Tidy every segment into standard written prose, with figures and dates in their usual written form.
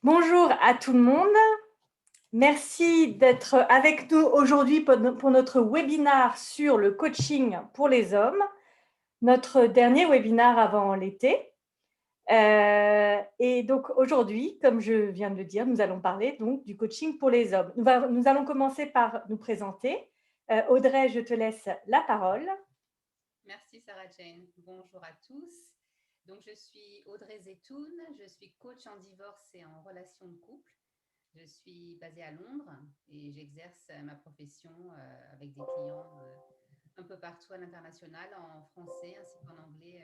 Bonjour à tout le monde. Merci d'être avec nous aujourd'hui pour notre webinaire sur le coaching pour les hommes, notre dernier webinaire avant l'été. Et donc aujourd'hui, comme je viens de le dire, nous allons parler donc du coaching pour les hommes. Nous allons commencer par nous présenter. Audrey, je te laisse la parole. Merci Sarah Jane. Bonjour à tous. Donc je suis Audrey Zetoun, je suis coach en divorce et en relation de couple. Je suis basée à Londres et j'exerce ma profession avec des clients un peu partout à l'international, en français ainsi qu'en anglais.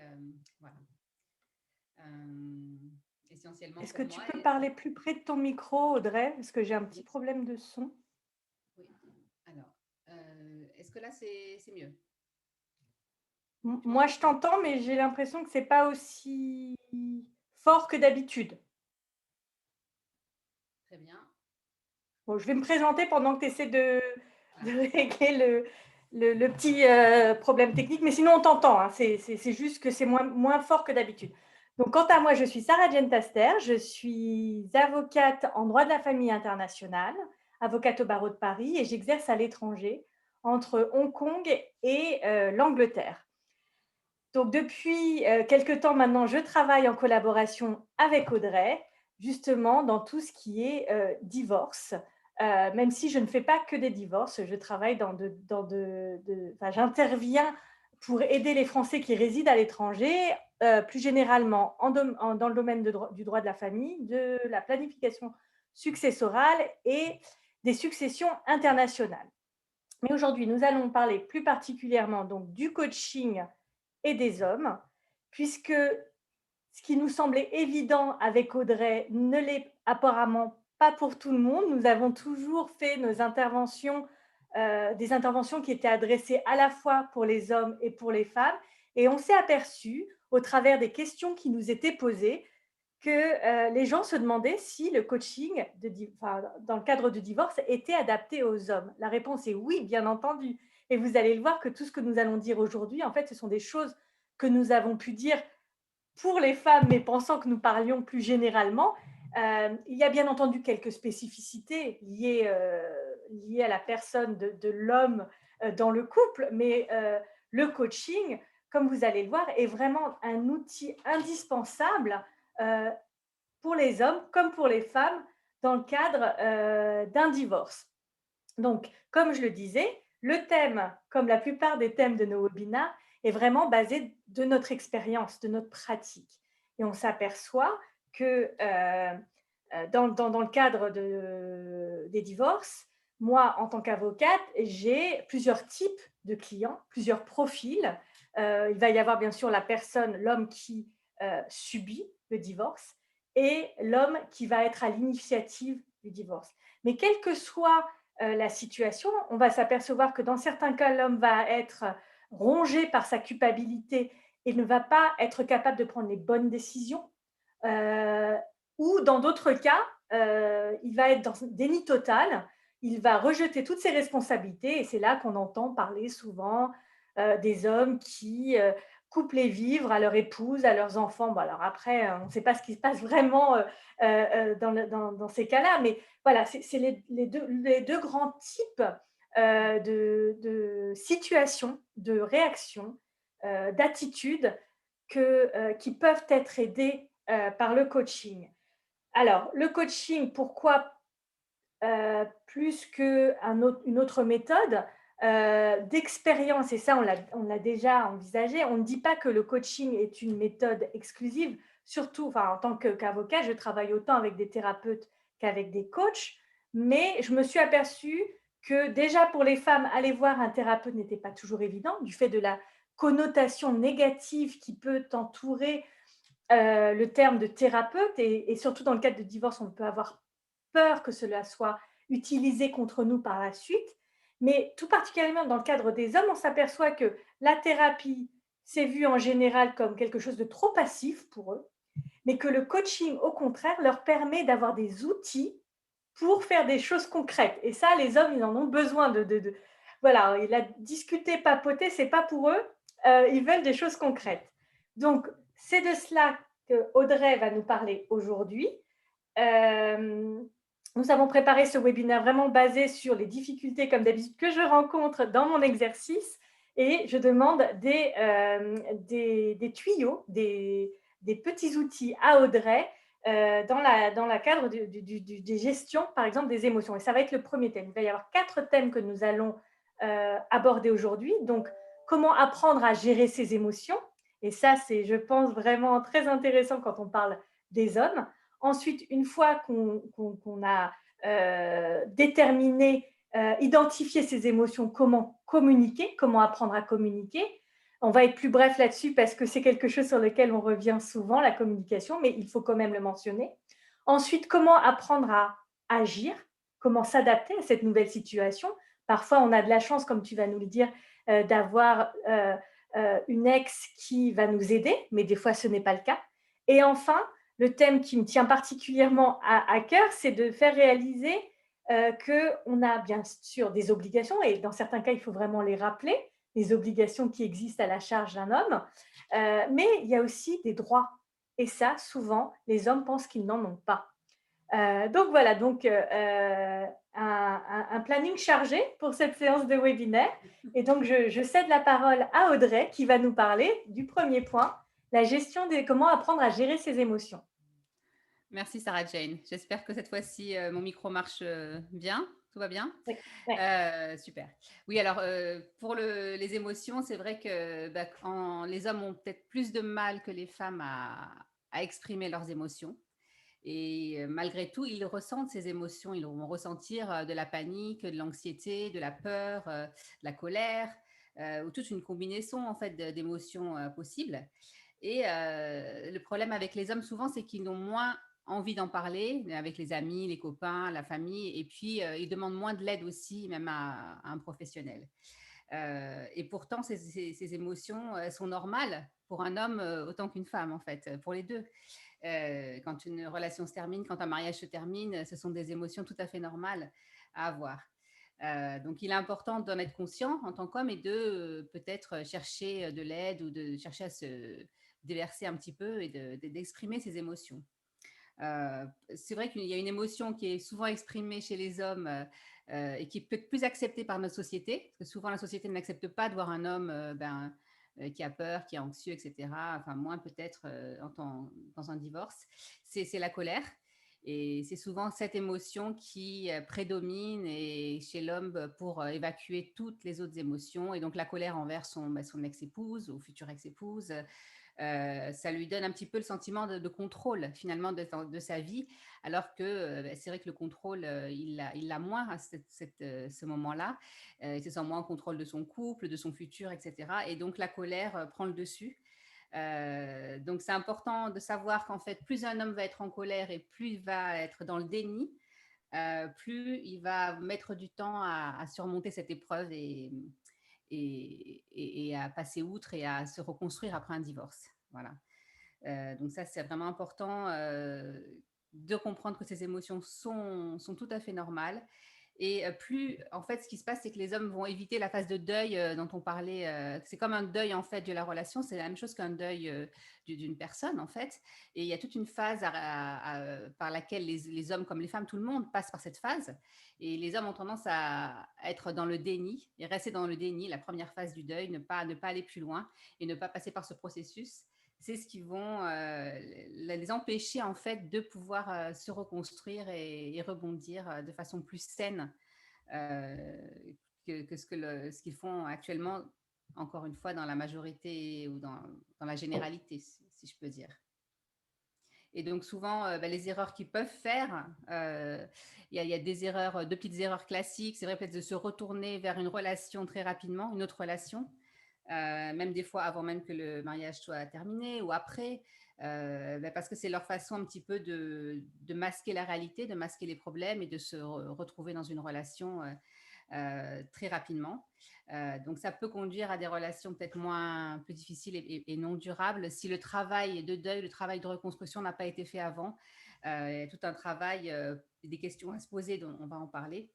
Voilà. Essentiellement Est-ce que pour tu moi. peux parler plus près de ton micro, Audrey, parce que j'ai un petit Yes. problème de son. Oui. Alors, est-ce que là c'est mieux? Tu Moi, m'entends? je t'entends, mais j'ai l'impression que c'est pas aussi fort que d'habitude. Très bien. Bon, je vais me présenter pendant que tu essaies de Ah, régler le petit problème technique, mais sinon on t'entend, hein. C'est juste que c'est moins fort que d'habitude. Donc, quant à moi, je suis Sarah Jane Taster, je suis avocate en droit de la famille internationale, avocate au barreau de Paris, et j'exerce à l'étranger entre Hong Kong et l'Angleterre. Donc, depuis quelque temps maintenant, je travaille en collaboration avec Audrey, justement dans tout ce qui est divorce. Même si je ne fais pas que des divorces, je travaille enfin, j'interviens pour aider les Français qui résident à l'étranger, plus généralement dans le domaine du droit de la famille, de la planification successorale et des successions internationales. Mais aujourd'hui, nous allons parler plus particulièrement donc du coaching et des hommes, puisque ce qui nous semblait évident avec Audrey ne l'est apparemment pas pour tout le monde. Nous avons toujours fait nos interventions, des interventions qui étaient adressées à la fois pour les hommes et pour les femmes. Et on s'est aperçu, au travers des questions qui nous étaient posées, que les gens se demandaient si le coaching dans le cadre du divorce était adapté aux hommes. La réponse est oui, bien entendu. Et vous allez le voir que tout ce que nous allons dire aujourd'hui, en fait, ce sont des choses que nous avons pu dire pour les femmes, mais pensant que nous parlions plus généralement. Il y a bien entendu quelques spécificités liées à la personne de l'homme dans le couple, mais le coaching, comme vous allez le voir, est vraiment un outil indispensable euh, pour les hommes comme pour les femmes dans le cadre d'un divorce. Donc, comme je le disais, le thème, comme la plupart des thèmes de nos webinaires, est vraiment basé de notre expérience, de notre pratique. Et on s'aperçoit que dans le cadre des divorces, moi, en tant qu'avocate, j'ai plusieurs types de clients, plusieurs profils. Il va y avoir bien sûr la personne, l'homme qui subit le divorce et l'homme qui va être à l'initiative du divorce. Mais quelle que soit la situation, on va s'apercevoir que dans certains cas, l'homme va être rongé par sa culpabilité et ne va pas être capable de prendre les bonnes décisions. Euh, ou dans d'autres cas, il va être dans un déni total, il va rejeter toutes ses responsabilités et c'est là qu'on entend parler souvent des hommes qui coupent les vivres à leur épouse, à leurs enfants. Bon, alors après, on ne sait pas ce qui se passe vraiment dans ces cas-là, mais voilà, c'est les deux grands types de situations, de réactions, d'attitudes qui peuvent être aidées par le coaching. Alors, le coaching, pourquoi plus qu'une autre méthode d'expérience, et ça on l'a déjà envisagé, on ne dit pas que le coaching est une méthode exclusive, surtout en tant qu'avocat, je travaille autant avec des thérapeutes qu'avec des coachs, mais je me suis aperçue que déjà pour les femmes, aller voir un thérapeute n'était pas toujours évident, du fait de la connotation négative qui peut entourer le terme de thérapeute, et surtout dans le cadre de divorce, on peut avoir peur que cela soit utilisé contre nous par la suite. Mais tout particulièrement dans le cadre des hommes, on s'aperçoit que la thérapie, c'est vu en général comme quelque chose de trop passif pour eux, mais que le coaching, au contraire, leur permet d'avoir des outils pour faire des choses concrètes. Et ça, les hommes, ils en ont besoin voilà, il a discuté, papoter, c'est pas pour eux. Ils veulent des choses concrètes. Donc, c'est de cela que Audrey va nous parler aujourd'hui. nous avons préparé ce webinaire vraiment basé sur les difficultés, comme d'habitude, que je rencontre dans mon exercice et je demande des tuyaux, des petits outils à Audrey dans la cadre des gestions, par exemple, des émotions. Et ça va être le premier thème. Il va y avoir 4 thèmes que nous allons aborder aujourd'hui. Donc, comment apprendre à gérer ses émotions. Et ça, c'est, je pense, vraiment très intéressant quand on parle des hommes. Ensuite, une fois qu'on a déterminé, identifié ses émotions, comment communiquer, comment apprendre à communiquer. On va être plus bref là-dessus parce que c'est quelque chose sur lequel on revient souvent, la communication, mais il faut quand même le mentionner. Ensuite, comment apprendre à agir, comment s'adapter à cette nouvelle situation. Parfois, on a de la chance, comme tu vas nous le dire, d'avoir une ex qui va nous aider, mais des fois, ce n'est pas le cas. Et enfin, le thème qui me tient particulièrement à cœur, c'est de faire réaliser qu'on a bien sûr des obligations, et dans certains cas, il faut vraiment les rappeler, les obligations qui existent à la charge d'un homme, mais il y a aussi des droits. Et ça, souvent, les hommes pensent qu'ils n'en ont pas. Donc voilà, donc un planning chargé pour cette séance de webinaire. Et donc, je cède la parole à Audrey qui va nous parler du premier point, la gestion des, comment apprendre à gérer ses émotions. Merci Sarah Jane. J'espère que cette fois-ci, mon micro marche bien. Tout va bien? Oui, oui. Super. Oui, alors pour les émotions, c'est vrai que les hommes ont peut-être plus de mal que les femmes à exprimer leurs émotions. Et malgré tout, ils ressentent ces émotions. Ils vont ressentir de la panique, de l'anxiété, de la peur, de la colère, ou toute une combinaison en fait d'émotions possibles. Et le problème avec les hommes souvent, c'est qu'ils ont moins envie d'en parler avec les amis, les copains, la famille, et puis ils demandent moins de l'aide aussi, même à un professionnel. Et pourtant, ces émotions sont normales pour un homme autant qu'une femme, en fait, pour les deux. Quand une relation se termine, quand un mariage se termine, ce sont des émotions tout à fait normales à avoir. Donc, il est important d'en être conscient en tant qu'homme et de peut-être chercher de l'aide ou de chercher à se déverser un petit peu et d'exprimer ses émotions. C'est vrai qu'il y a une émotion qui est souvent exprimée chez les hommes et qui peut être plus acceptée par notre société, parce que souvent la société n'accepte pas de voir un homme qui a peur, qui est anxieux, etc. Enfin, moins peut-être dans un divorce. C'est la colère. Et c'est souvent cette émotion qui prédomine et chez l'homme pour évacuer toutes les autres émotions. Et donc la colère envers son ex-épouse ou future ex-épouse, ça lui donne un petit peu le sentiment de contrôle finalement de sa vie, alors que c'est vrai que le contrôle, il l'a moins à ce moment-là. Il se sent moins en contrôle de son couple, de son futur, etc. Et donc la colère prend le dessus. Donc c'est important de savoir qu'en fait, plus un homme va être en colère et plus il va être dans le déni, plus il va mettre du temps à surmonter cette épreuve et à passer outre et à se reconstruire après un divorce. Voilà. Donc ça, c'est vraiment important de comprendre que ces émotions sont tout à fait normales. Et plus, en fait, ce qui se passe, c'est que les hommes vont éviter la phase de deuil dont on parlait. C'est comme un deuil, en fait, de la relation. C'est la même chose qu'un deuil d'une personne, en fait. Et il y a toute une phase par laquelle les hommes comme les femmes, tout le monde passe par cette phase. Et les hommes ont tendance à être dans le déni et rester dans le déni, la première phase du deuil, ne pas aller plus loin et ne pas passer par ce processus. C'est ce qui vont les empêcher en fait de pouvoir se reconstruire et rebondir de façon plus saine que ce qu'ils font actuellement, encore une fois, dans la majorité ou dans la généralité, si je peux dire. Et donc souvent, les erreurs qu'ils peuvent faire, il y a des erreurs, deux petites erreurs classiques. C'est vrai peut-être de se retourner vers une relation très rapidement, une autre relation, même des fois avant même que le mariage soit terminé ou après, parce que c'est leur façon un petit peu de masquer la réalité, de masquer les problèmes et de se retrouver dans une relation très rapidement. Donc ça peut conduire à des relations peut-être plus difficiles et non durables si le travail de deuil, le travail de reconstruction n'a pas été fait avant. Il y a tout un travail, des questions à se poser, dont on va en parler.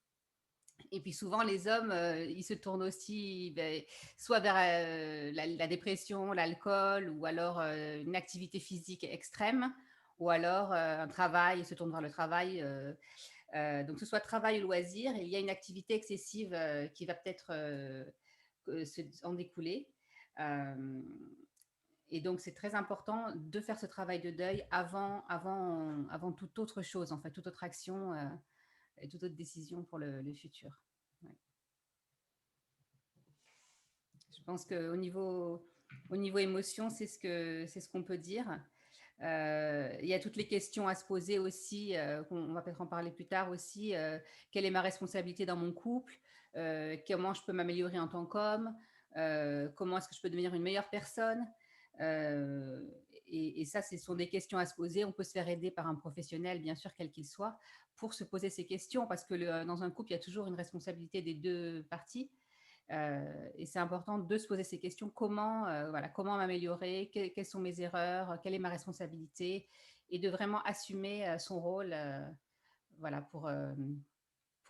Et puis souvent, les hommes, ils se tournent aussi soit vers la dépression, l'alcool, ou alors une activité physique extrême, ou alors un travail, il se tourne vers le travail. Donc, que ce soit travail ou loisir, il y a une activité excessive qui va peut-être en découler. Euh, et donc, c'est très important de faire ce travail de deuil avant toute autre chose, en fait, toute autre action et toute autre décision pour le futur. Ouais. Je pense au niveau émotion, c'est ce qu'on peut dire. Il y a toutes les questions à se poser aussi, on va peut-être en parler plus tard aussi. Quelle est ma responsabilité dans mon couple? Comment je peux m'améliorer en tant qu'homme? Comment est-ce que je peux devenir une meilleure personne? Euh, et ça, ce sont des questions à se poser. On peut se faire aider par un professionnel, bien sûr, quel qu'il soit, pour se poser ces questions, parce que dans un couple, il y a toujours une responsabilité des deux parties. Et c'est important de se poser ces questions. Comment m'améliorer? Quelles sont mes erreurs? Quelle est ma responsabilité? Et de vraiment assumer son rôle voilà, pour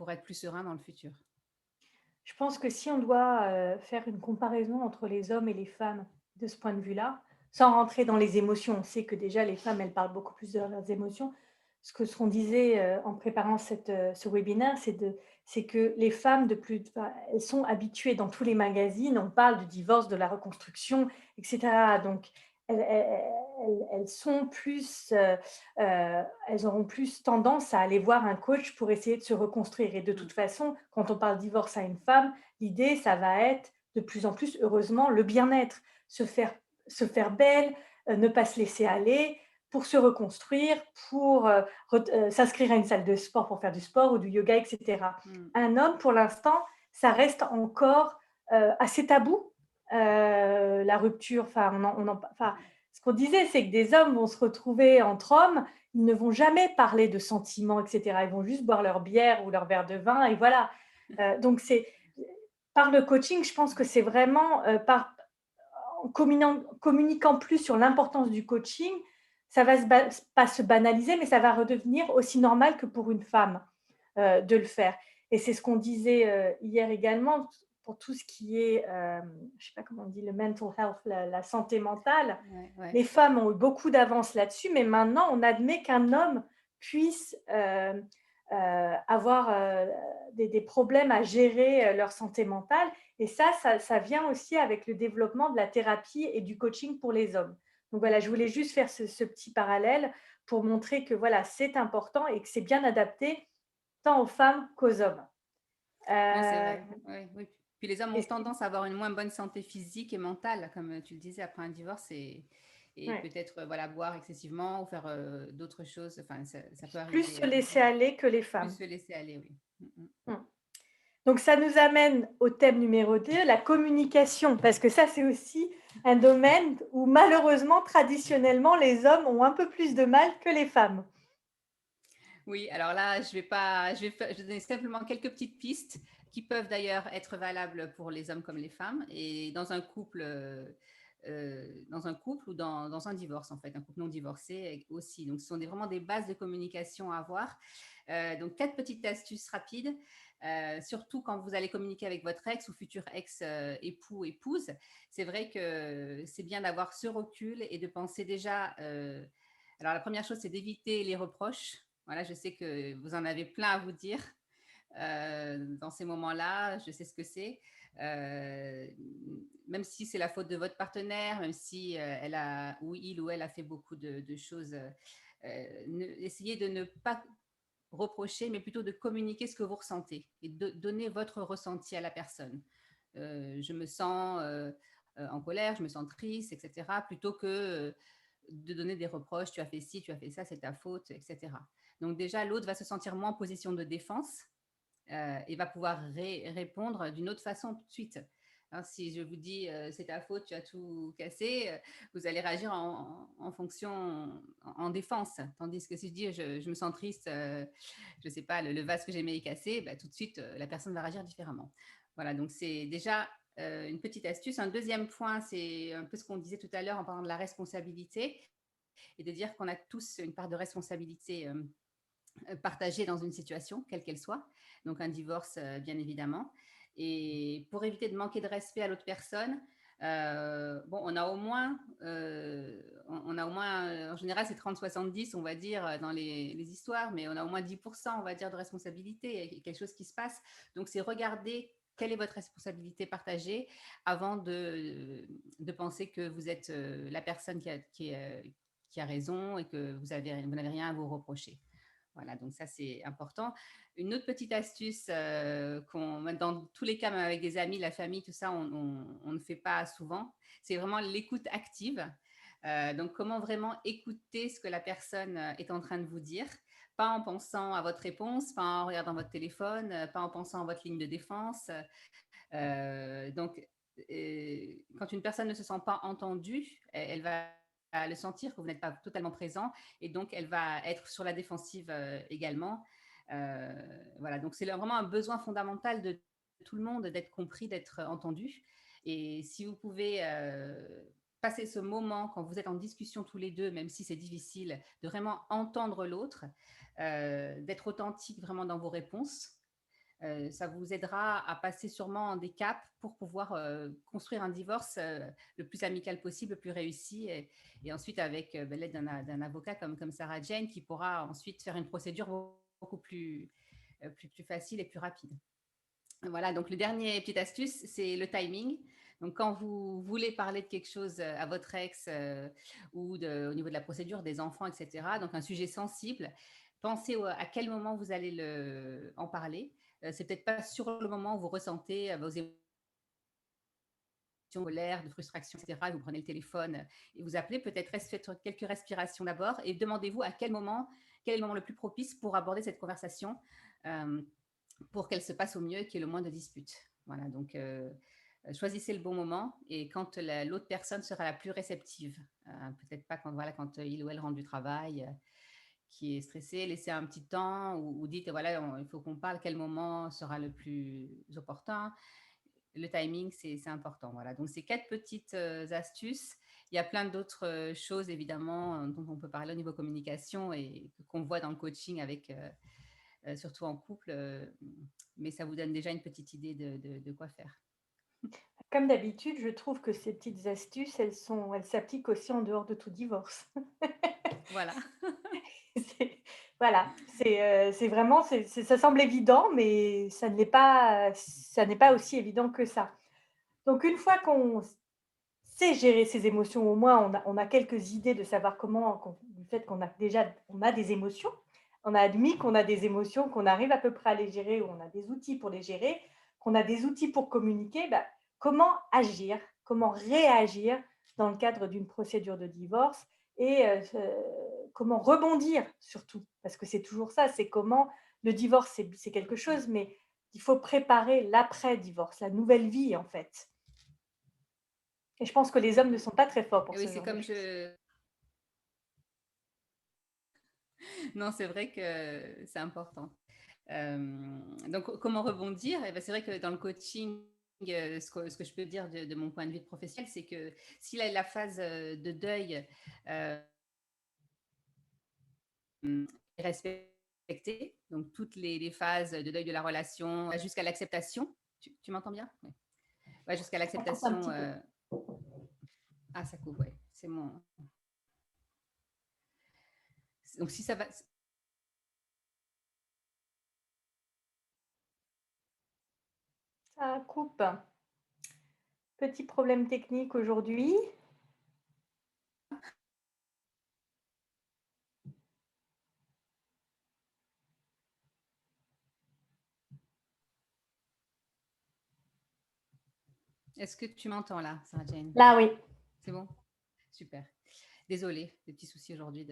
être plus serein dans le futur. Je pense que si on doit faire une comparaison entre les hommes et les femmes de ce point de vue-là, sans rentrer dans les émotions, on sait que déjà les femmes, elles parlent beaucoup plus de leurs émotions. Ce qu'on disait en préparant ce webinaire, c'est que les femmes, enfin, elles sont habituées dans tous les magazines, on parle du divorce, de la reconstruction, etc. Donc, elles sont plus, elles auront plus tendance à aller voir un coach pour essayer de se reconstruire. Et de toute façon, quand on parle divorce à une femme, l'idée, ça va être de plus en plus, heureusement, le bien-être, se faire belle, ne pas se laisser aller pour se reconstruire, pour s'inscrire à une salle de sport pour faire du sport ou du yoga, etc. Mm. Un homme, pour l'instant, ça reste encore assez tabou, la rupture. Enfin, ce qu'on disait, c'est que des hommes vont se retrouver entre hommes, ils ne vont jamais parler de sentiments, etc. Ils vont juste boire leur bière ou leur verre de vin, et voilà. Donc, par le coaching, je pense que c'est vraiment en communiquant plus sur l'importance du coaching, ça va pas se banaliser, mais ça va redevenir aussi normal que pour une femme de le faire. Et c'est ce qu'on disait hier également pour tout ce qui est, je sais pas comment on dit, le mental health, la santé mentale. Ouais, ouais. Les femmes ont eu beaucoup d'avance là-dessus, mais maintenant, on admet qu'un homme puisse avoir des problèmes à gérer leur santé mentale. Et ça vient aussi avec le développement de la thérapie et du coaching pour les hommes. Donc voilà, je voulais juste faire ce petit parallèle pour montrer que voilà, c'est important et que c'est bien adapté tant aux femmes qu'aux hommes. Non, c'est Euh, vrai. Ouais, oui. Puis les hommes ont et c'est- tendance à avoir une moins bonne santé physique et mentale, comme tu le disais, après un divorce, et ouais, peut-être voilà, boire excessivement ou faire d'autres choses. Enfin, ça peut plus arriver. se laisser aller que les Plus femmes. se laisser aller, oui. Mm, mm. Mm. Donc ça nous amène au thème numéro 2, la communication, parce que ça c'est aussi un domaine où malheureusement, traditionnellement, les hommes ont un peu plus de mal que les femmes. Oui, alors là, je vais pas, je vais donner simplement quelques petites pistes qui peuvent d'ailleurs être valables pour les hommes comme les femmes et dans un couple ou dans un divorce en fait, un couple non divorcé aussi. Donc, ce sont vraiment des bases de communication à avoir. Donc, 4 petites astuces rapides. Surtout quand vous allez communiquer avec votre ex ou futur ex époux, épouse, c'est vrai que c'est bien d'avoir ce recul et de penser déjà. Alors, la première chose, c'est d'éviter les reproches. Voilà, je sais que vous en avez plein à vous dire dans ces moments-là. Je sais ce que c'est. Euh, Même si c'est la faute de votre partenaire, même si il ou elle a fait beaucoup de choses, essayez de ne pas reprocher, mais plutôt de communiquer ce que vous ressentez et de donner votre ressenti à la personne. Je me sens en colère, je me sens triste, etc. Plutôt que de donner des reproches, tu as fait ci, tu as fait ça, c'est ta faute, etc. Donc déjà, l'autre va se sentir moins en position de défense et va pouvoir répondre d'une autre façon tout de suite. Alors, si je vous dis c'est ta faute, tu as tout cassé, vous allez réagir en fonction, en défense. Tandis que si je dis je me sens triste, je ne sais pas, le vase que j'aimais est cassé, bah, tout de suite, la personne va réagir différemment. Voilà, donc c'est déjà une petite astuce. Un deuxième point, c'est un peu ce qu'on disait tout à l'heure en parlant de la responsabilité et de dire qu'on a tous une part de responsabilité partagée dans une situation, quelle qu'elle soit. Donc un divorce, bien évidemment. Et pour éviter de manquer de respect à l'autre personne, Bon, on a au moins, en général, c'est 30-70, on va dire, dans les histoires, mais on a au moins 10%, on va dire, de responsabilité, il y a quelque chose qui se passe. Donc, c'est regarder quelle est votre responsabilité partagée avant de penser que vous êtes la personne qui a raison et que vous n'avez rien à vous reprocher. Voilà, donc ça, c'est important. Une autre petite astuce dans tous les cas, même avec des amis, la famille, tout ça, on ne fait pas souvent, c'est vraiment l'écoute active. Donc, comment vraiment écouter ce que la personne est en train de vous dire, pas en pensant à votre réponse, pas en regardant votre téléphone, pas en pensant à votre ligne de défense. Donc, quand une personne ne se sent pas entendue, elle va le sentir que vous n'êtes pas totalement présent et donc elle va être sur la défensive également. Voilà, donc c'est vraiment un besoin fondamental de tout le monde d'être compris, d'être entendu. Et si vous pouvez passer ce moment quand vous êtes en discussion tous les deux, même si c'est difficile, de vraiment entendre l'autre, d'être authentique vraiment dans vos réponses, ça vous aidera à passer sûrement des caps pour pouvoir construire un divorce le plus amical possible, le plus réussi, et ensuite avec l'aide d'un avocat comme Sarah Jane qui pourra ensuite faire une procédure beaucoup plus facile et plus rapide. Voilà, donc le dernier petite astuce, c'est le timing. Donc quand vous voulez parler de quelque chose à votre ex ou au niveau de la procédure, des enfants, etc., donc un sujet sensible, pensez à quel moment vous allez en parler. C'est peut-être pas sur le moment où vous ressentez vos émotions de colère, de frustration, etc. Vous prenez le téléphone et vous appelez, peut-être faites quelques respirations d'abord et demandez-vous quel est le moment le plus propice pour aborder cette conversation pour qu'elle se passe au mieux et qu'il y ait le moins de disputes. Voilà, donc choisissez le bon moment et quand l'autre personne sera la plus réceptive. Peut-être pas quand il ou elle rentre du travail, qui est stressé, laissez un petit temps ou dites, voilà, il faut qu'on parle, quel moment sera le plus opportun. Le timing, c'est important. Voilà, donc ces 4 petites astuces. Il y a plein d'autres choses, évidemment, dont on peut parler au niveau communication et qu'on voit dans le coaching surtout en couple, mais ça vous donne déjà une petite idée de quoi faire. Comme d'habitude, je trouve que ces petites astuces, elles s'appliquent aussi en dehors de tout divorce. Voilà. Voilà, c'est vraiment ça semble évident, mais ça n'est pas aussi évident que ça. Donc une fois qu'on sait gérer ses émotions, au moins on a quelques idées de savoir du fait on a des émotions, on a admis qu'on a des émotions, qu'on arrive à peu près à les gérer, ou on a des outils pour les gérer, qu'on a des outils pour communiquer, bah, comment agir, comment réagir dans le cadre d'une procédure de divorce et comment rebondir surtout, parce que c'est toujours ça, c'est comment le divorce, c'est quelque chose, mais il faut préparer l'après-divorce, la nouvelle vie en fait. Et je pense que les hommes ne sont pas très forts Et pour oui, ce c'est genre de comme choses. non, c'est vrai que c'est important. Donc, comment rebondir? Eh ben, c'est vrai que dans le coaching, ce que je peux dire de mon point de vue de professionnel, c'est que si la phase de deuil est respectée, donc toutes les phases de deuil de la relation jusqu'à l'acceptation, tu m'entends bien? Ouais. Ouais, jusqu'à Ça coupe un l'acceptation. petit peu. Ah, ça coupe, ouais. C'est mon. Donc, si ça va. Ça coupe. Petit problème technique aujourd'hui. Est-ce que tu m'entends là, Sarah Jane? Là, oui. C'est bon? Super. Désolée, des petits soucis aujourd'hui.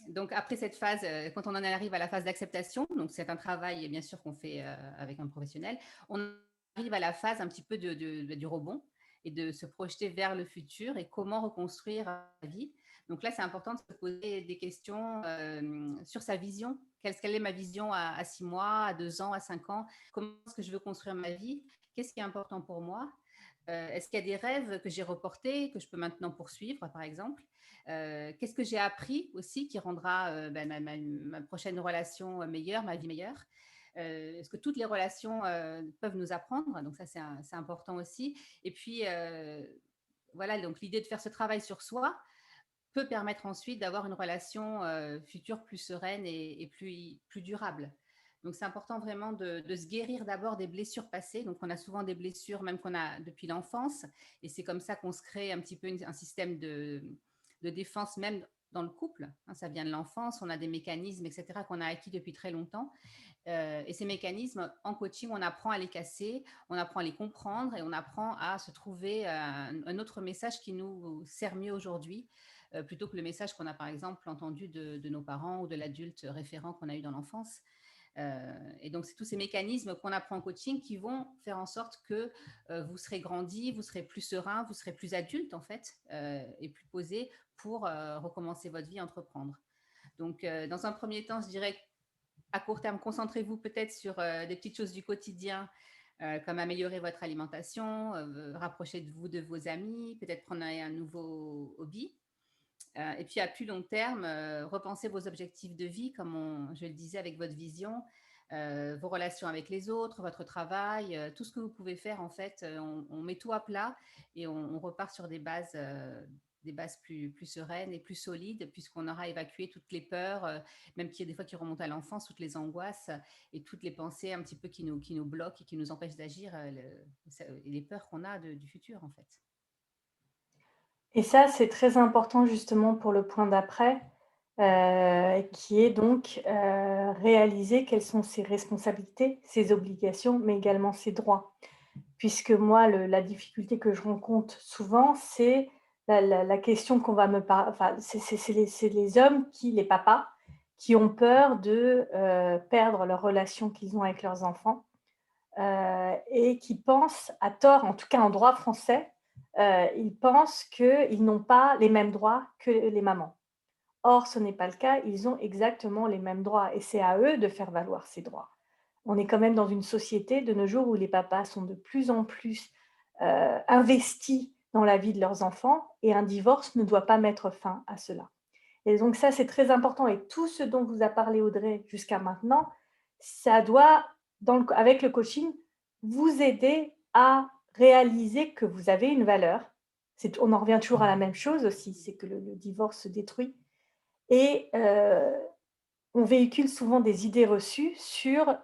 Donc après cette phase, quand on en arrive à la phase d'acceptation, donc c'est un travail bien sûr qu'on fait avec un professionnel, on arrive à la phase un petit peu du rebond et de se projeter vers le futur et comment reconstruire sa vie. Donc là, c'est important de se poser des questions sur sa vision. Quelle est ma vision à 6 mois, à 2 ans, à 5 ans? Comment est-ce que je veux construire ma vie? Qu'est-ce qui est important pour moi? Est-ce qu'il y a des rêves que j'ai reportés, que je peux maintenant poursuivre, par exemple? Qu'est-ce que j'ai appris aussi qui rendra ma prochaine relation meilleure, ma vie meilleure? ce que toutes les relations peuvent nous apprendre. Donc ça, c'est important aussi. Et puis, voilà, donc l'idée de faire ce travail sur soi peut permettre ensuite d'avoir une relation future plus sereine et plus durable. Donc, c'est important vraiment de se guérir d'abord des blessures passées. Donc, on a souvent des blessures même qu'on a depuis l'enfance. Et c'est comme ça qu'on se crée un petit peu un système de défense même dans le couple. Ça vient de l'enfance. On a des mécanismes, etc., qu'on a acquis depuis très longtemps. Et ces mécanismes, en coaching, on apprend à les casser, on apprend à les comprendre et on apprend à se trouver un autre message qui nous sert mieux aujourd'hui, plutôt que le message qu'on a par exemple entendu de nos parents ou de l'adulte référent qu'on a eu dans l'enfance. Et donc, c'est tous ces mécanismes qu'on apprend en coaching qui vont faire en sorte que vous serez grandi, vous serez plus serein, vous serez plus adulte en fait, et plus posé pour recommencer votre vie, entreprendre. Donc, dans un premier temps, je dirais à court terme, concentrez-vous peut-être sur des petites choses du quotidien, comme améliorer votre alimentation, rapprochez-vous de vos amis, peut-être prendre un nouveau hobby. Et puis à plus long terme, repensez vos objectifs de vie, comme je le disais, avec votre vision, vos relations avec les autres, votre travail, tout ce que vous pouvez faire en fait, on met tout à plat et on repart sur des bases plus sereines et plus solides, puisqu'on aura évacué toutes les peurs, même qu'il y a des fois qui remontent à l'enfance, toutes les angoisses et toutes les pensées un petit peu qui nous bloquent et qui nous empêchent d'agir, les peurs qu'on a du futur en fait. Et ça, c'est très important justement pour le point d'après, qui est donc, réaliser quelles sont ses responsabilités, ses obligations, mais également ses droits. Puisque moi, la difficulté que je rencontre souvent, c'est la question qu'on va me parler. Enfin, c'est les hommes les papas, qui ont peur de perdre leur relation qu'ils ont avec leurs enfants et qui pensent, à tort, en tout cas en droit français, ils pensent qu'ils n'ont pas les mêmes droits que les mamans. Or, ce n'est pas le cas, ils ont exactement les mêmes droits et c'est à eux de faire valoir ces droits. On est quand même dans une société de nos jours où les papas sont de plus en plus investis dans la vie de leurs enfants et un divorce ne doit pas mettre fin à cela. Et donc ça, c'est très important et tout ce dont vous a parlé Audrey jusqu'à maintenant, ça doit, avec le coaching, vous aider à réaliser que vous avez une valeur. On en revient toujours à la même chose aussi, c'est que le divorce se détruit. Et on véhicule souvent des idées reçues sur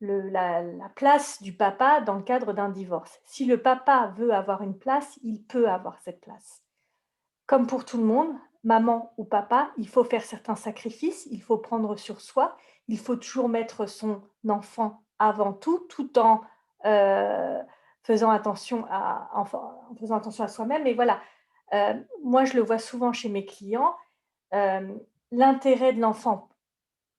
la place du papa dans le cadre d'un divorce. Si le papa veut avoir une place, il peut avoir cette place. Comme pour tout le monde, maman ou papa, il faut faire certains sacrifices, il faut prendre sur soi, il faut toujours mettre son enfant avant tout, tout en faisant attention en faisant attention à soi-même. Et voilà, moi je le vois souvent chez mes clients, l'intérêt de l'enfant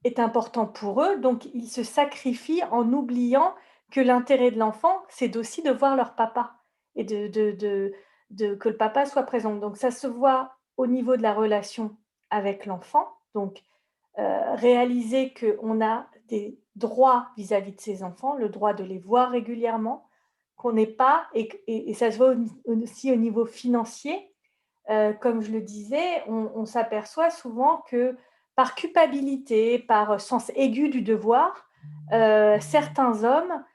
est important pour eux, donc ils se sacrifient en oubliant que l'intérêt de l'enfant, c'est aussi de voir leur papa et que le papa soit présent. Donc ça se voit au niveau de la relation avec l'enfant, donc réaliser qu'on a des droits vis-à-vis de ses enfants, le droit de les voir régulièrement, qu'on n'est pas, et ça se voit aussi au niveau financier, comme je le disais, on s'aperçoit souvent que par culpabilité, par sens aigu du devoir, certains hommes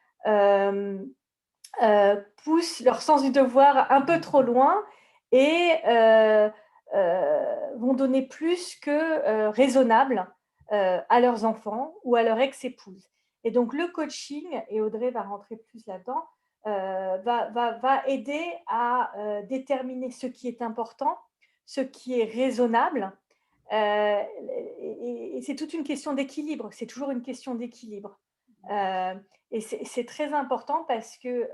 poussent leur sens du devoir un peu trop loin et vont donner plus que raisonnable à leurs enfants ou à leur ex-épouse. Et donc le coaching, et Audrey va rentrer plus là-dedans, va aider à déterminer ce qui est important, ce qui est raisonnable. Euh, et c'est toute une question d'équilibre, c'est toujours une question d'équilibre. Euh, et c'est très important parce que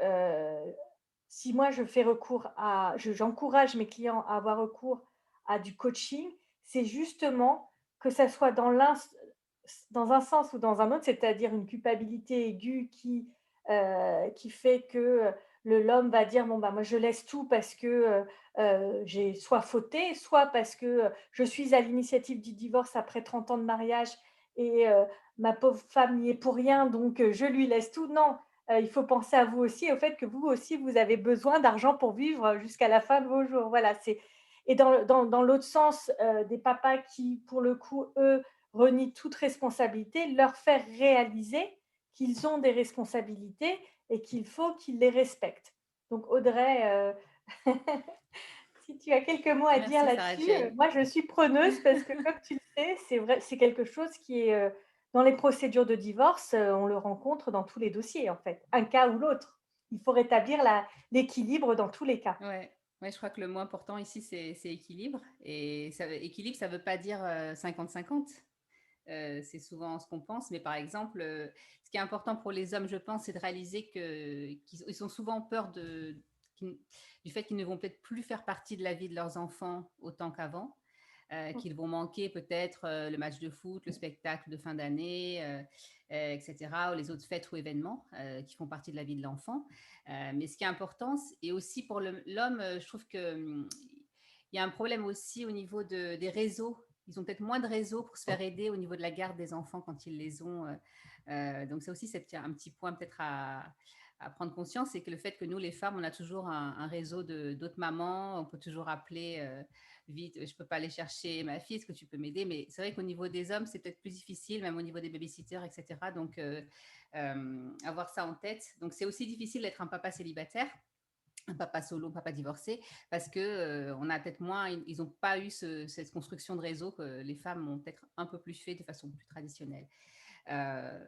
si moi je fais recours j'encourage mes clients à avoir recours à du coaching, c'est justement que ça soit dans un sens ou dans un autre, c'est-à-dire une culpabilité aiguë qui fait que l'homme va dire bon bah moi je laisse tout parce que j'ai soit fauté, soit parce que je suis à l'initiative du divorce après 30 ans de mariage et ma pauvre femme n'y est pour rien, donc je lui laisse tout. Non, il faut penser à vous aussi, au fait que vous aussi, vous avez besoin d'argent pour vivre jusqu'à la fin de vos jours. Voilà, et dans l'autre sens, des papas qui, pour le coup, eux, renient toute responsabilité, leur faire réaliser qu'ils ont des responsabilités et qu'il faut qu'ils les respectent. Donc Audrey, si tu as quelques mots à dire Merci là-dessus, Sarah-Jane. moi je suis preneuse parce que comme tu le sais, c'est vrai, c'est quelque chose qui est, dans les procédures de divorce, on le rencontre dans tous les dossiers en fait, un cas ou l'autre. Il faut rétablir l'équilibre dans tous les cas. Ouais. Ouais, je crois que le mot important ici, c'est équilibre. Et équilibre, ça ne veut pas dire 50-50. C'est souvent ce qu'on pense, mais par exemple, ce qui est important pour les hommes, je pense, c'est de réaliser qu'ils ont souvent peur du fait qu'ils ne vont peut-être plus faire partie de la vie de leurs enfants autant qu'avant, qu'ils vont manquer peut-être le match de foot, le spectacle de fin d'année, etc., ou les autres fêtes ou événements qui font partie de la vie de l'enfant. Mais ce qui est important, et aussi pour l'homme, je trouve qu'il y a un problème aussi au niveau des réseaux. Ils ont peut-être moins de réseaux pour se faire aider au niveau de la garde des enfants quand ils les ont. Donc, ça aussi, c'est un petit point peut-être à prendre conscience, c'est que le fait que nous, les femmes, on a toujours un réseau d'autres mamans, on peut toujours appeler vite, je ne peux pas aller chercher ma fille, est-ce que tu peux m'aider? Mais c'est vrai qu'au niveau des hommes, c'est peut-être plus difficile, même au niveau des babysitters, etc. Donc, avoir ça en tête. Donc, c'est aussi difficile d'être un papa célibataire, un papa solo, un papa divorcé, parce que on a peut-être moins, ils n'ont pas eu cette construction de réseau que les femmes ont peut-être un peu plus fait de façon plus traditionnelle. Euh,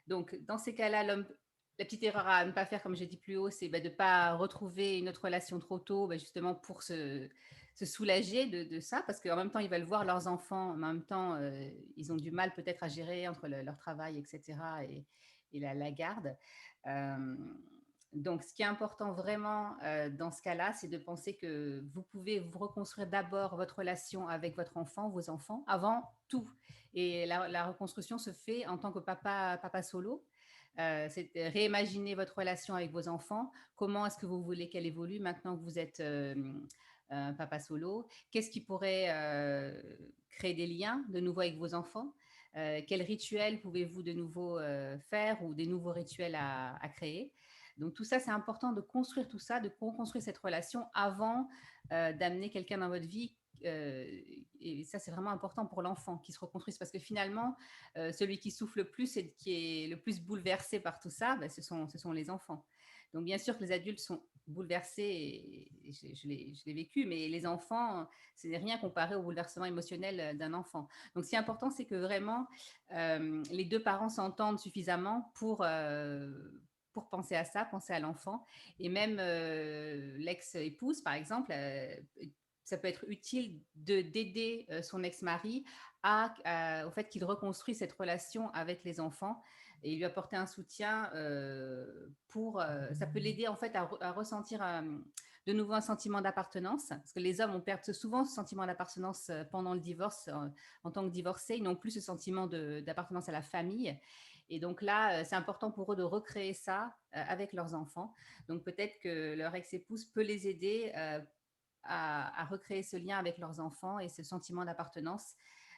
donc, dans ces cas-là, la petite erreur à ne pas faire, comme j'ai dit plus haut, c'est de ne pas retrouver une autre relation trop tôt, justement pour se soulager de ça, parce qu'en même temps, ils veulent voir leurs enfants, en même temps, ils ont du mal peut-être à gérer entre leur travail, etc., et la garde. Euh, donc, ce qui est important vraiment dans ce cas-là, c'est de penser que vous pouvez vous reconstruire d'abord votre relation avec votre enfant, vos enfants, avant tout. Et la reconstruction se fait en tant que papa solo. C'est réimaginer votre relation avec vos enfants. Comment est-ce que vous voulez qu'elle évolue maintenant que vous êtes papa solo? Qu'est-ce qui pourrait créer des liens de nouveau avec vos enfants? Quels rituels pouvez-vous de nouveau faire ou des nouveaux rituels à créer? Donc tout ça, c'est important de construire tout ça, de reconstruire cette relation avant d'amener quelqu'un dans votre vie. Et ça, c'est vraiment important pour l'enfant qui se reconstruise parce que finalement, celui qui souffre le plus et qui est le plus bouleversé par tout ça, ce sont les enfants. Donc bien sûr que les adultes sont bouleversés, et je l'ai vécu, mais les enfants, ce n'est rien comparé au bouleversement émotionnel d'un enfant. Donc ce qui est important, c'est que vraiment les deux parents s'entendent suffisamment pour penser à ça, penser à l'enfant. Et même l'ex-épouse, par exemple, ça peut être utile d'aider son ex-mari au fait qu'il reconstruise cette relation avec les enfants et lui apporter un soutien ça peut l'aider en fait à ressentir de nouveau un sentiment d'appartenance, parce que les hommes on perd souvent ce sentiment d'appartenance pendant le divorce, en tant que divorcés, ils n'ont plus ce sentiment d'appartenance à la famille. Et donc là, c'est important pour eux de recréer ça avec leurs enfants. Donc peut-être que leur ex-épouse peut les aider à recréer ce lien avec leurs enfants et ce sentiment d'appartenance.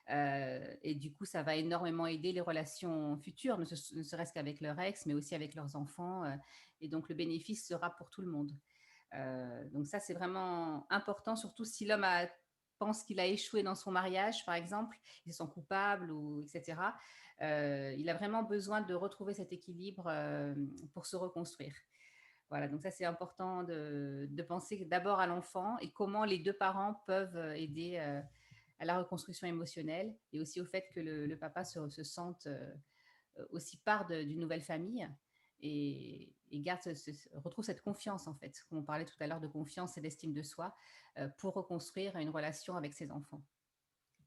Et du coup, ça va énormément aider les relations futures, ne serait-ce qu'avec leur ex, mais aussi avec leurs enfants. Et donc, le bénéfice sera pour tout le monde. Donc ça, c'est vraiment important, surtout si l'homme pense qu'il a échoué dans son mariage, par exemple, il se sent coupable, etc. Il a vraiment besoin de retrouver cet équilibre pour se reconstruire. Voilà, donc ça, c'est important de penser d'abord à l'enfant et comment les deux parents peuvent aider à la reconstruction émotionnelle et aussi au fait que le papa se sente aussi part d'une nouvelle famille et retrouve cette confiance, en fait, comme on parlait tout à l'heure de confiance et d'estime de soi, pour reconstruire une relation avec ses enfants.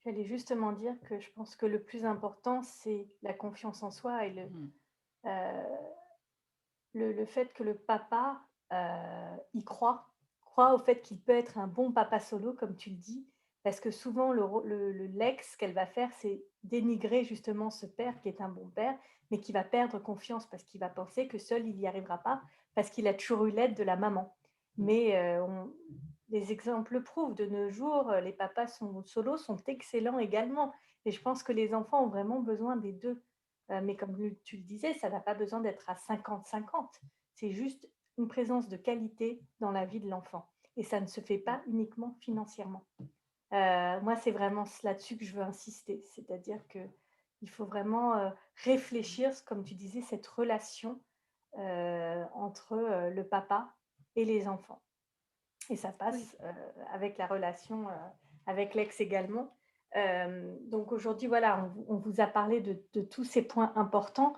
J'allais justement dire que je pense que le plus important, c'est la confiance en soi et Mm. euh, le fait que le papa y croit au fait qu'il peut être un bon papa solo, comme tu le dis, parce que souvent, l'ex, qu'elle va faire, c'est dénigrer justement ce père qui est un bon père, mais qui va perdre confiance parce qu'il va penser que seul, il n'y arrivera pas, parce qu'il a toujours eu l'aide de la maman. Mais les exemples le prouvent, de nos jours, les papas solos sont excellents également. Et je pense que les enfants ont vraiment besoin des deux. Mais comme tu le disais, ça n'a pas besoin d'être à 50-50. C'est juste une présence de qualité dans la vie de l'enfant. Et ça ne se fait pas uniquement financièrement. Moi, c'est vraiment là-dessus que je veux insister. C'est-à-dire qu'il faut vraiment, réfléchir, comme tu disais, cette relation, entre, le papa et les enfants. Et ça Oui. passe, avec la relation, avec l'ex également. Donc aujourd'hui, voilà, on vous a parlé de tous ces points importants,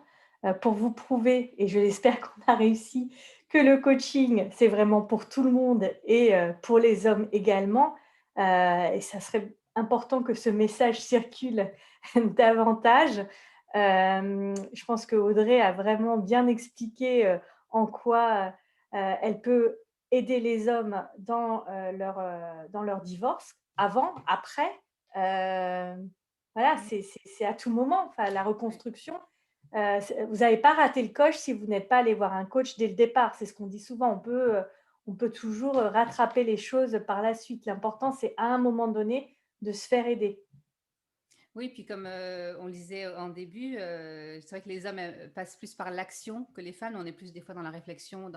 pour vous prouver, et je l'espère qu'on a réussi, que le coaching, c'est vraiment pour tout le monde et pour les hommes également. Et ça serait important que ce message circule davantage. Je pense qu'Audrey a vraiment bien expliqué, en quoi, elle peut aider les hommes dans leur divorce, avant, après. Voilà, Mm. c'est à tout moment, enfin, la Ouais. reconstruction. Vous n'avez pas raté le coche si vous n'êtes pas allé voir un coach dès le départ. C'est ce qu'on dit souvent. On peut toujours rattraper les choses par la suite. L'important, c'est à un moment donné de se faire aider. Oui, puis comme on le disait en début, c'est vrai que les hommes passent plus par l'action que les femmes. On est plus des fois dans la réflexion.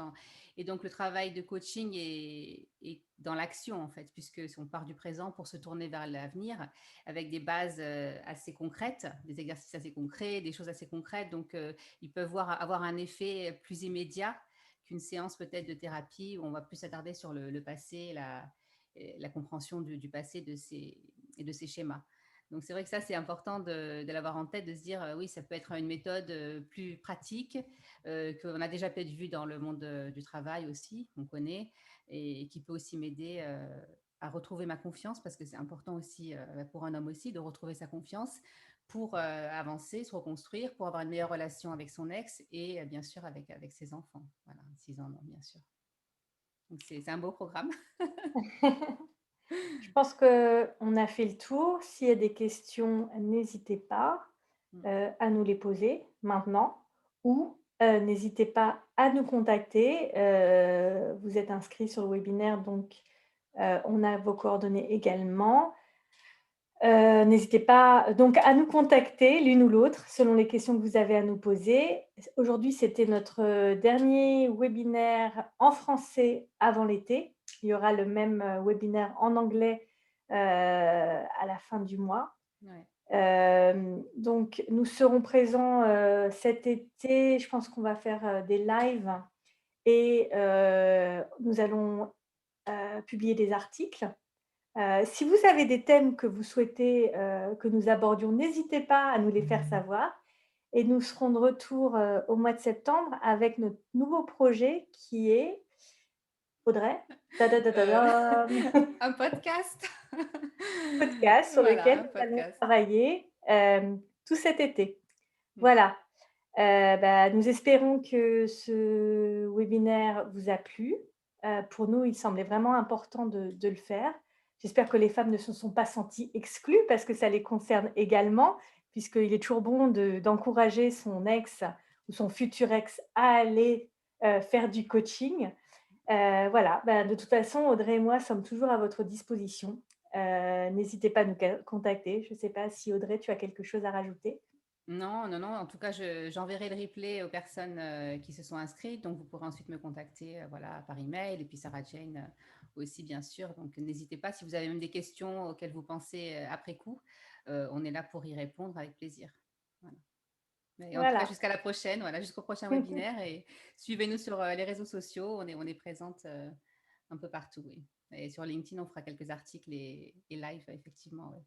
Et donc le travail de coaching est dans l'action, en fait, puisque on part du présent pour se tourner vers l'avenir avec des bases assez concrètes, des exercices assez concrets, des choses assez concrètes. Donc ils peuvent avoir un effet plus immédiat qu'une séance peut-être de thérapie où on va plus s'attarder sur le passé, la compréhension du passé et de ces schémas. Donc c'est vrai que ça, c'est important de l'avoir en tête, de se dire, oui, ça peut être une méthode plus pratique, qu'on a déjà peut-être vu dans le monde du travail aussi, qu'on connaît, et qui peut aussi m'aider à retrouver ma confiance, parce que c'est important aussi pour un homme aussi de retrouver sa confiance pour avancer, se reconstruire, pour avoir une meilleure relation avec son ex et bien sûr avec ses enfants. Voilà, 6 ans, non, bien sûr. Donc c'est un beau programme. Je pense qu'on a fait le tour. S'il y a des questions, n'hésitez pas, Mm. à nous les poser maintenant, ou n'hésitez pas à nous contacter. Vous êtes inscrits sur le webinaire, donc on a vos coordonnées également. N'hésitez pas donc à nous contacter l'une ou l'autre selon les questions que vous avez à nous poser. Aujourd'hui, c'était notre dernier webinaire en français avant l'été. Il y aura le même webinaire en anglais à la fin du mois. Ouais. Donc, nous serons présents cet été. Je pense qu'on va faire des lives et nous allons publier des articles. Si vous avez des thèmes que vous souhaitez que nous abordions, n'hésitez pas à nous les faire savoir. Et nous serons de retour au mois de septembre avec notre nouveau projet qui est, Audrey, da, da, da, da, Euh, da, un podcast. podcast sur Voilà, lequel un nous allons podcast. travailler tout cet été. Mm. Voilà. Nous espérons que ce webinaire vous a plu. Pour nous, il semblait vraiment important de le faire. J'espère que les femmes ne se sont pas senties exclues parce que ça les concerne également, puisqu'il est toujours bon d'encourager son ex ou son futur ex à aller faire du coaching. Voilà, de toute façon, Audrey et moi sommes toujours à votre disposition. N'hésitez pas à nous contacter. Je ne sais pas si Audrey, tu as quelque chose à rajouter. Non, non, non. En tout cas, j'enverrai le replay aux personnes qui se sont inscrites. Donc, vous pourrez ensuite me contacter voilà, par email. Et puis, Sarah Jane aussi, bien sûr. Donc, n'hésitez pas. Si vous avez même des questions auxquelles vous pensez après coup, on est là pour y répondre avec plaisir. Voilà. Et en tout cas, Voilà. jusqu'à la prochaine. Voilà, jusqu'au prochain webinaire. Et suivez-nous sur les réseaux sociaux. On est présente un peu partout. Oui. Et sur LinkedIn, on fera quelques articles et live, effectivement. Ouais.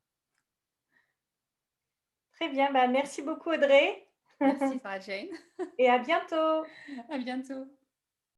Très bien, merci beaucoup Audrey Merci, Sarah Jane. et à bientôt. À bientôt.